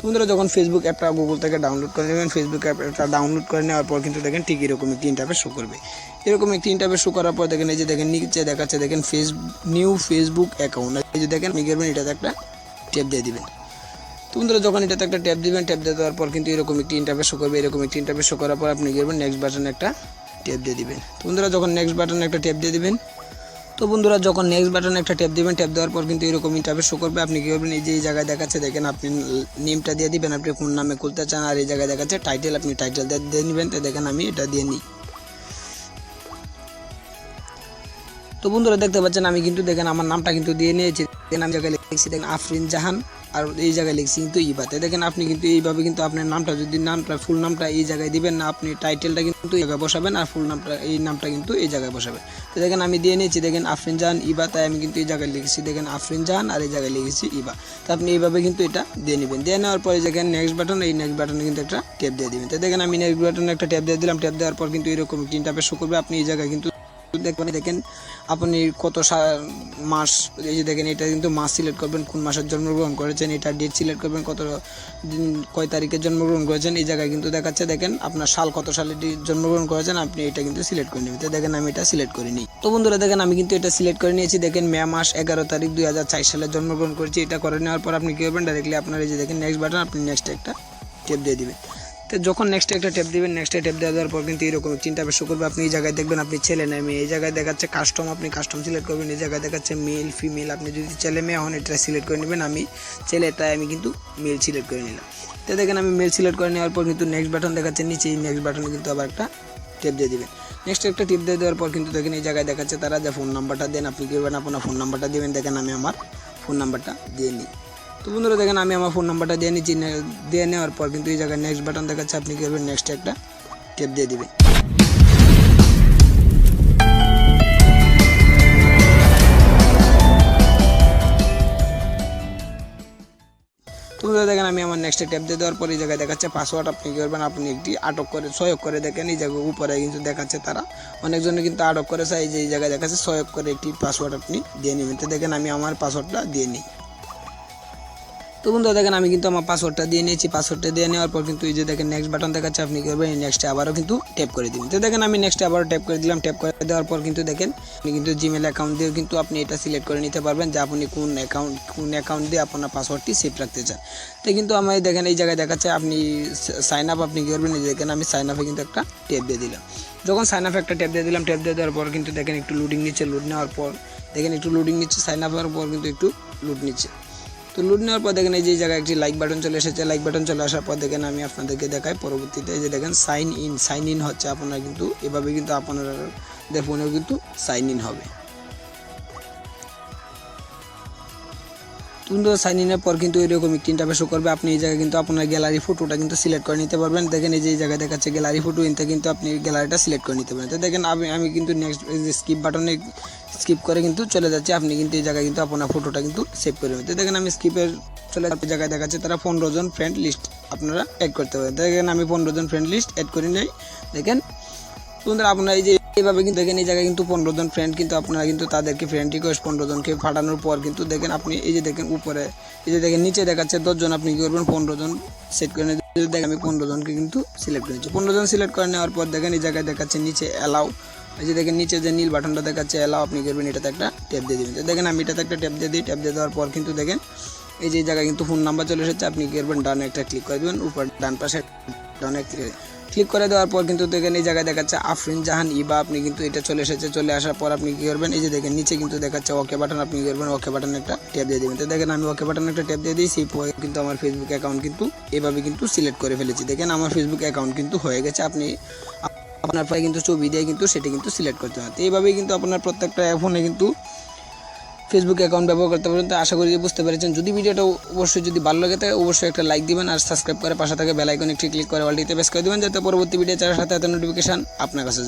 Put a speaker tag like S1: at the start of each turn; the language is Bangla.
S1: বন্ধুরা যখন ফেসবুক অ্যাপটা গুগল থেকে ডাউনলোড করে নেবেন, ফেসবুক অ্যাপটা ডাউনলোড করে নেওয়ার পর কিন্তু দেখেন ঠিক এরকম একটি ইন্টারফেস শো করবে। এরকম একটি ইন্টারফেস শো করার পর দেখেন এই যে দেখেন নিচে দেখাচ্ছে দেখেন নিউ ফেসবুক অ্যাকাউন্ট, এই যে দেখেন আপনি করবেন এটাতে একটা ট্যাপ দিয়ে দিবেন। তো বন্ধুরা যখন এটাতে একটা ট্যাপ দিবেন, ট্যাপ দিয়ে দেওয়ার পর কিন্তু এরকম একটি ইন্টারফেস শো করবে। এরকম একটি ইন্টারফেস শো করার পর আপনি করবেন নেক্সট বাটনে একটা ট্যাপ দিয়ে দিবেন। তো বন্ধুরা যখন নেক্সট বাটনে একটা ট্যাপ দিয়ে দিবেন, তো বন্ধুরা যখন নেক্সট বাটনে একটা ট্যাপ দিবেন, ট্যাপ দেওয়ার পর কিন্তু এরকম ইন্টারফেস শো করবে। আপনি কী করবেন, এই যে এই জায়গায় দেখাচ্ছে দেখেন আপনি নেমটা দিয়ে দিবেন, আপনি কোন নামে খুলতে চান। আর এই জায়গায় দেখাচ্ছে টাইটেল, আপনি টাইটেল দিয়ে নেবেন। তো দেখেন আমি এটা দিয়ে নিই। তো বন্ধুরা দেখতে পাচ্ছেন আমি কিন্তু দেখেন আমার নামটা কিন্তু দিয়ে নিয়েছি। দেখেন আমি জায়গায় লিখছি দেখেন আফরিন জাহান, আর এই জায়গায় লিখছি কিন্তু ইবাতে। দেখেন আপনি কিন্তু এইভাবে কিন্তু আপনার নামটা যদি ফুল নামটা এই জায়গায় দিবেন না, আপনি টাইটেলটা কিন্তু এই জায়গায় বসাবেন আর ফুল নামটা এই নামটা কিন্তু এই জায়গায় বসাবেন। তো দেখেন আমি দিয়ে নিয়েছি দেখেন আফরিন জাহান ইবা, তাই আমি কিন্তু এই জায়গায় লিখেছি দেখেন আফরিন জাহান আর এই জায়গায় লিখেছি ইবা। তো আপনি এইভাবে কিন্তু এটা দিয়ে নেবেন। দিয়ে নেওয়ার পরে দেখেন নেক্সট বাটন, এই নেক্সট বাটনে কিন্তু একটা ট্যাপ দিয়ে দিবেন। তো দেখেন আমি নেক্সট বাটনে একটা ট্যাপ দিয়ে দিলাম। ট্যাপ দেওয়ার পর কিন্তু এরকম ইন্টারফেস শো করবে। আপনি এই জায়গায় কিন্তু দেখেন আপনি কত মাস, এই যে দেখেন এটা কিন্তু মাস সিলেক্ট করবেন, কোন মাসের জন্মগ্রহণ করেছেন, এটা ডেট সিলেক্ট করবেন, কত দিন কয় তারিখে জন্মগ্রহণ করেছেন। এই জায়গায় কিন্তু দেখাচ্ছে দেখেন আপনার সাল কত সালে জন্মগ্রহণ করেছেন, আপনি এটা কিন্তু সিলেক্ট করে নেবেন। তো দেখেন আমি এটা সিলেক্ট করে নিই। তো বন্ধুরা দেখেন আমি কিন্তু এটা সিলেক্ট করে নিয়েছি। দেখেন মে মাস 11 তারিখ 2004 সালে জন্মগ্রহণ করেছি। এটা করে নেওয়ার পর আপনি কী করবেন, ডাইরেক্টলি আপনার এই যে দেখেন নেক্সট বাটন, আপনি নেক্সট একটা ট্যাপ দিয়ে দিবেন। তো যখন নেক্সট একটা ট্যাপ দিবেন, নেক্সট ট্যাপ দেওয়ার পর কিন্তু এরকম ইন্টারফেস শো করবে। আপনি এই জায়গায় দেখবেন আপনি ছেলে না মেয়ে, এই জায়গায় দেখাচ্ছে কাস্টম, আপনি কাস্টম সিলেক্ট করবেন। এই জায়গায় দেখাচ্ছে মেল ফিমেল, আপনি যদি ছেলে মেয়ে হন এটা সিলেক্ট করে নেবেন। আমি ছেলে, তাই আমি কিন্তু মেল সিলেক্ট করে নিলাম। তো দেখেন আমি মেল সিলেক্ট করে নেওয়ার পর কিন্তু নেক্সট বাটন দেখাচ্ছে নিচে, এই নেক্সট বাটনে কিন্তু আবার একটা ট্যাপ দিয়ে দিবেন। নেক্সট একটা টিপ দিয়ে দেওয়ার পর কিন্তু দেখেন এই জায়গায় দেখাচ্ছে তারা যে ফোন নাম্বারটা দেন, আপনি কী করবেন আপনার ফোন নাম্বারটা দেবেন। দেখেন আমি আমার ফোন নাম্বারটা দিয়ে নিই। তো বন্ধুরা দেখেন আমি আমার ফোন নাম্বারটা দিয়ে নিচ্ছি। দিয়ে নেওয়ার পর কিন্তু এই জায়গায় নেক্সট বাটন দেখাচ্ছে, আপনি কী করবেন নেক্সট একটা ট্যাপ দিয়ে দিবেন। তো দেখেন আমি আমার নেক্সট ট্যাপ দিয়ে দেওয়ার পর এই জায়গায় দেখাচ্ছে পাসওয়ার্ড, আপনি কী করবেন আপনি একটি আটক করে সহায়ক করে দেখেন এই জায়গায় উপরে কিন্তু দেখাচ্ছে তারা অনেকজনে কিন্তু আটক করেছে। এই যে এই জায়গায় দেখাচ্ছে সহায়ক করে একটি পাসওয়ার্ড আপনি দিয়ে নেবেন। তো দেখেন আমি আমার পাসওয়ার্ডটা দিয়ে নিই। তো বন্ধুরা দেখেন আমি কিন্তু আমার পাসওয়ার্ডটা দিয়ে নিয়েছি। পাসওয়ার্ডটা দিয়ে নেওয়ার পর কিন্তু এই যে দেখেন নেক্সট বাটন দেখাচ্ছে, আপনি করবেন নেক্সটে আবারও কিন্তু ট্যাপ করে দিবেন। তো দেখেন আমি নেক্সটে আবারও ট্যাপ করে দিলাম। ট্যাপ করে দেওয়ার পর কিন্তু দেখেন আপনি কিন্তু জিমেল অ্যাকাউন্ট দিয়ে কিন্তু আপনি এটা সিলেক্ট করে নিতে পারবেন যে আপনি কোন অ্যাকাউন্ট দিয়ে আপনার পাসওয়ার্ডটি সেভ রাখতে চান। তো কিন্তু আমি দেখেন এই জায়গায় দেখাচ্ছে আপনি সাইন আপ, আপনি কী করবেন এই দেখেন আমি সাইন আপে কিন্তু একটা ট্যাপ দিয়ে দিলাম। যখন সাইন আপে একটা ট্যাপ দিয়ে দিলাম, ট্যাপ দিয়ে দেওয়ার পর কিন্তু দেখেন একটু লোডিং নিচ্ছে। লোড নেওয়ার পর দেখেন একটু লোডিং নিচ্ছে, সাইন আপের পর কিন্তু একটু লোড নিচ্ছে। তো লোড নেওয়ার পর দেখেন এই যে জায়গায় একটি লাইক বাটন চলে এসেছে। লাইক বাটন চলে আসার পর দেখেন আমি আপনাদেরকে দেখাই পরবর্তীতে এই যে দেখেন সাইন ইন হচ্ছে। আপনারা কিন্তু এভাবে কিন্তু আপনাদের ফোনেও কিন্তু সাইন ইন হবে। কিন্তু সাইন ইনের পর কিন্তু এরকম একটি ইন্টারফেস শো করবে। আপনি এই জায়গায় কিন্তু আপনার গ্যালারি ফটোটা কিন্তু সিলেক্ট করে নিতে পারবেন। দেখেন এই যে জায়গায় দেখাচ্ছে গ্যালারি ফটো, ইনতে কিন্তু আপনি গ্যালারিটা সিলেক্ট করে নিতে পারেন। তো দেখেন আমি কিন্তু নেক্সট স্কিপ বাটনে স্কিপ করে কিন্তু চলে যাচ্ছে। আপনি কিন্তু এই জায়গায় কিন্তু আপনার ফটোটা কিন্তু সেভ করে নেবেন। তো দেখেন আমি স্কিপের চলে যাওয়ার জায়গায় দেখাচ্ছে তারা 15 জন ফ্রেন্ড লিস্ট আপনারা অ্যাড করতে পারেন। দেখেন আমি 15 জন ফ্রেন্ড লিস্ট অ্যাড করে নেই। দেখেন বন্ধুরা আপনারা এই যে এইভাবে কিন্তু দেখেন এই জায়গায় কিন্তু 15 জন ফ্রেন্ড কিন্তু আপনারা কিন্তু তাদেরকে ফ্রেন্ড রিকোয়েস্ট 15 জনকে পাঠানোর পর কিন্তু দেখেন আপনি এই যে দেখেন উপরে এই যে দেখেন নিচে দেখাচ্ছে 10 জন, আপনি কী করবেন 15 জন সেট করে দেখেন আমি 15 জনকে কিন্তু সিলেক্ট করেছি। 15 জন সিলেক্ট করে নেওয়ার পর দেখেন এই জায়গায় দেখাচ্ছে নিচে অ্যালাউ, এই যে দেখেন নিচে যে নীল বাটনটা দেখাচ্ছে অ্যালাউ, আপনি করবেন এটাতে একটা ট্যাপ দিয়ে দেবেন। তো দেখেন আমি এটাতে একটা ট্যাপ দিয়ে দিই। ট্যাপ দিয়ে দেওয়ার পর কিন্তু দেখেন এই যে জায়গায় কিন্তু ফোন নাম্বার চলে এসেছে। আপনি করবেন ডানে একটা ক্লিক করে দেবেন, উপর ডান পাশে ডানে ক্লিক করে দেওয়ার পর কিন্তু দেখেন এই জায়গায় দেখাচ্ছে আফরিন জাহান ইবা, আপনি কিন্তু এটা চলে এসেছে। চলে আসার পর আপনি কী করবেন এই যে দেখেন নিচে কিন্তু দেখাচ্ছে ওকে বাটন, আপনি কী করবেন ওকে বাটনে একটা ট্যাপ দিয়ে দেবেন। তো দেখেন আমি ওকে বাটনে একটা ট্যাপ দিয়ে দিই। সেই পরে কিন্তু আমার ফেসবুক অ্যাকাউন্ট কিন্তু এভাবে কিন্তু সিলেক্ট করে ফেলেছি। দেখেন আমার ফেসবুক অ্যাকাউন্ট কিন্তু হয়ে গেছে। আপনি আপনার পায়ে কিন্তু ছবি দিয়ে কিন্তু সেটা কিন্তু সিলেক্ট করতে হয়। তো এইভাবেই কিন্তু আপনার প্রত্যেকটা ফোনে কিন্তু ফেসবুক অ্যাকাউন্ট ব্যবহার করতে পারেন। তো আশা করি বুঝতে পেরেছেন। যদি ভিডিওটা অবশ্যই যদি ভালো লাগে থাকে অবশ্যই একটা লাইক দিবেন আর সাবস্ক্রাইব করে পাশে থাকা বেল আইকনে ক্লিক করে অলটিতে প্রেস করে দিবেন যাতে পরবর্তী ভিডিও ছাড়ার সাথে সাথে নোটিফিকেশন আপনার কাছে